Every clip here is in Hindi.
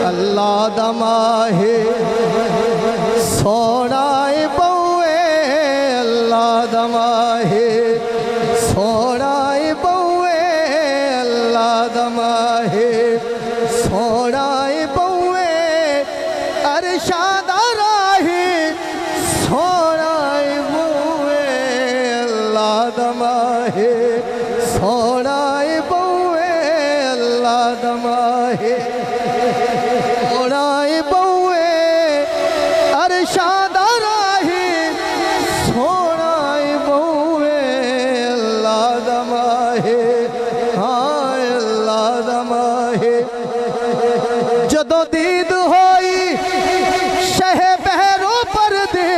अल्लाह दमाहे सोनाए बउए, अल्लाह दमाहे सोनाए बउए, अल्लाह दमाहे सोनाए बउए, अरशाद राही सोनाए बउए, अल्लाह दमाहे सोनाए बउए, अल्लाह दमाहे सोनाए बउए, अरशाद राही सोनाए बउए, अल्लाह दमाहे हाँ अल्लाह दमाहे। जदों दीद होई शह बहरों पर दे,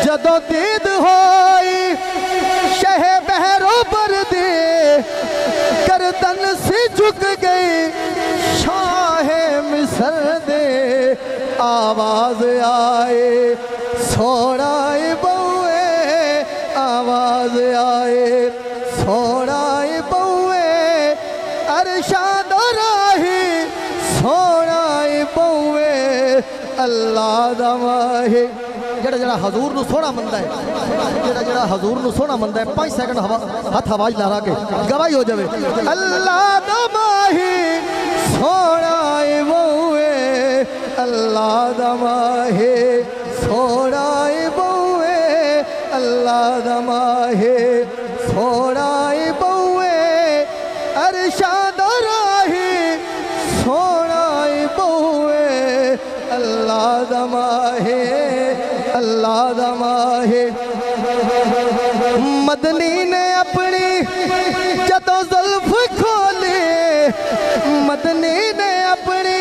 जदों दीद होई शह बहरों पर दे, गर्दन से झुक गई शाह मिस्र दे, आवाज आए सोनाए बउए, आवाज आए सोनाए बउए, अरशाद राही सोनाए बउए, अल्लाह दमाहे। जड़ा जड़ा हजूर नू सोना मनदा है, जड़ा जड़ा हजूर नू सोना मनदा है 5 सेकंड हाथ आवाज ला के गवाही हो जावे। अल्लाह दमाहे सोनाए बउए, अल्लाह दमाहे सोनाए बउए, अल्लाह दमाहे सोनाए बउए, अरशाद राही सोनाए बउए, अल्लाह दमाहे अल्लाह दमाहे। मदनी ने अपनी जदों जुल्फ खोले, मदनी ने अपनी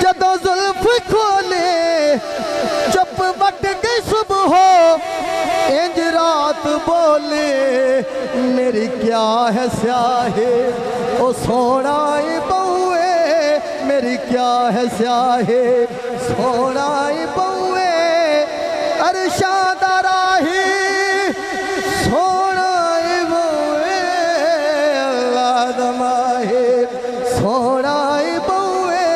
जदों जुल्फ खोले, चुप बट के सुबह इंज रात बोले, मेरी क्या है स्याहे ओ सोनाए बउए, मेरी क्या है स्याहे सोनाए बउए, अरशाद राही सोनाए बउए, अल्लाह दमाहे सोनाए बउए,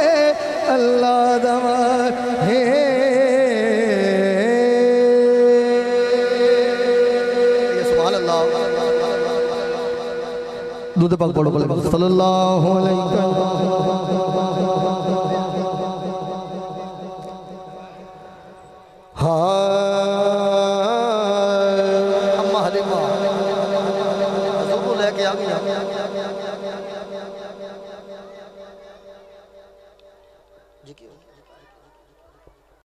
अल्लाह दमाहे। सुभान अल्लाह। दूध पाक पढ़ो बोले सल्लल्लाहु अलैहि वसल्लम। अम्मा हलीमा हजूर लेके आ गया। जी